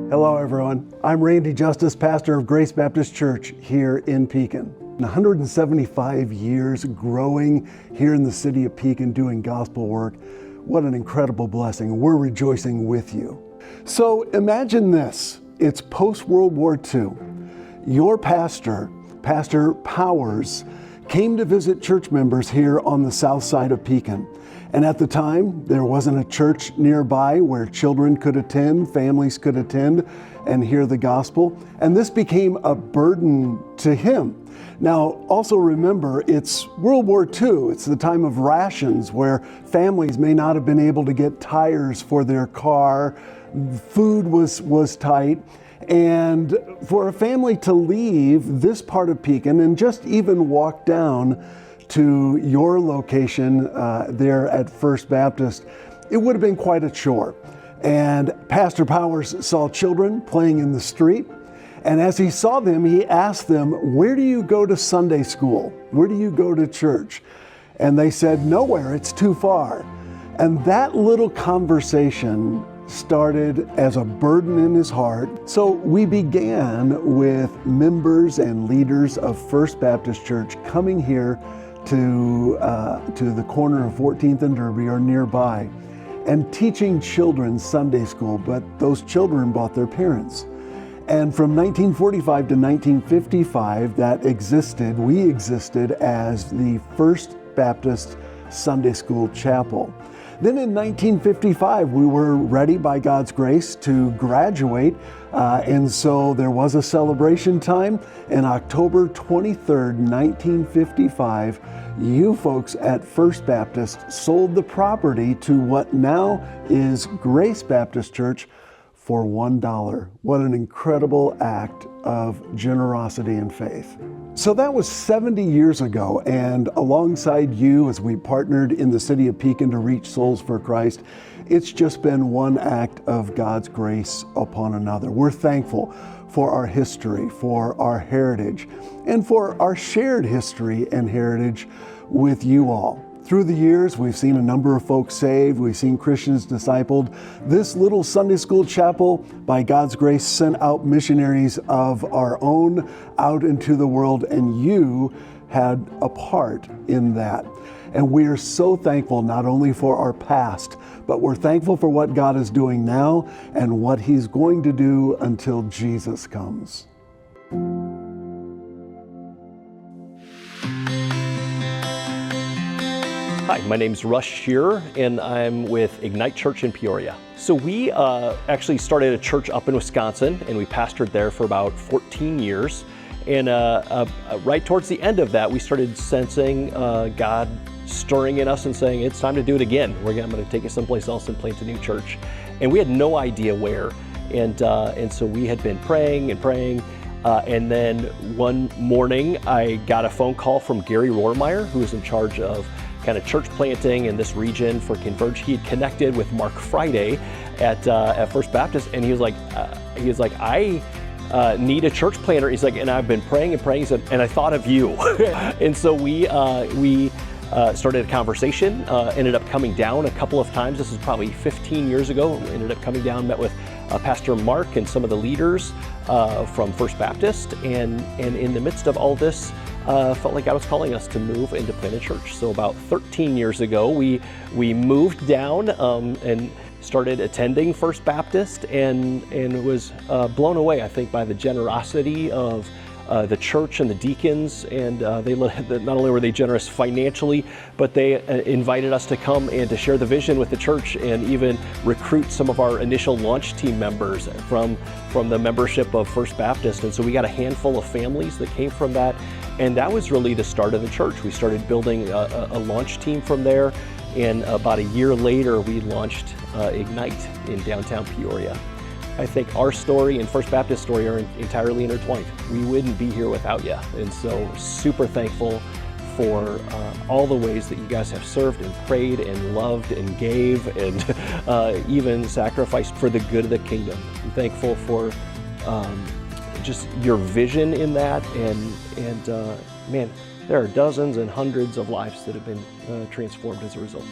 Hello everyone, I'm Randy Justice, pastor of Grace Baptist Church here in Pekin. 175 years growing here in the city of Pekin doing gospel work. What an incredible blessing. We're rejoicing with you. So imagine this, it's post-World War II. Your pastor, Pastor Powers, came to visit church members here on the south side of Pekin. And at the time, there wasn't a church nearby where children could attend, families could attend and hear the gospel. And this became a burden to him. Now, also remember, it's World War II. It's the time of rations where families may not have been able to get tires for their car. Food was tight. And for a family to leave this part of Pekin and just even walk down to your location there at First Baptist, it would have been quite a chore. And Pastor Powers saw children playing in the street. And as he saw them, he asked them, where do you go to Sunday school? Where do you go to church? And they said, nowhere, it's too far. And that little conversation started as a burden in his heart. So we began with members and leaders of First Baptist Church coming here to the corner of 14th and Derby or nearby and teaching children Sunday school, but those children brought their parents. And from 1945 to 1955, we existed as the First Baptist Sunday School Chapel. Then in 1955, we were ready by God's grace to graduate. And so there was a celebration time. And October 23rd, 1955, you folks at First Baptist sold the property to what now is Grace Baptist Church for $1. What an incredible act of generosity and faith. So that was 70 years ago, and alongside you as we partnered in the city of Pekin to reach souls for Christ, it's just been one act of God's grace upon another. We're thankful for our history, for our heritage, and for our shared history and heritage with you all. Through the years, we've seen a number of folks saved. We've seen Christians discipled. This little Sunday school chapel, by God's grace, sent out missionaries of our own out into the world, and you had a part in that. And we are so thankful not only for our past, but we're thankful for what God is doing now and what He's going to do until Jesus comes. Hi, my name's Russ Shearer, and I'm with Ignite Church in Peoria. So we actually started a church up in Wisconsin, and we pastored there for about 14 years. And right towards the end of that, we started sensing God stirring in us and saying, it's time to do it again. I'm going to take it someplace else and plant a new church. And we had no idea where. And so we had been praying and praying. And then one morning, I got a phone call from Gary Rohrmeyer, who was in charge of kind of church planting in this region for Converge. He had connected with Mark Friday at First Baptist, and he was like, I need a church planter. He's like, and I've been praying and praying. He said, and I thought of you. And so we started a conversation. Ended up coming down a couple of times. This was probably 15 years ago. We ended up coming down, met with Pastor Mark and some of the leaders from First Baptist, and in the midst of all this, felt like God was calling us to move and to plant a church. So about 13 years ago, we moved down and started attending First Baptist, and was blown away, I think, by the generosity of the church and the deacons. And they not only were they generous financially, but they invited us to come and to share the vision with the church, and even recruit some of our initial launch team members from the membership of First Baptist. And so we got a handful of families that came from that. And that was really the start of the church. We started building a launch team from there. And about a year later, we launched Ignite in downtown Peoria. I think our story and First Baptist story are entirely intertwined. We wouldn't be here without you. And so super thankful for all the ways that you guys have served and prayed and loved and gave and even sacrificed for the good of the kingdom. I'm thankful for just your vision in that, and man, there are dozens and hundreds of lives that have been transformed as a result.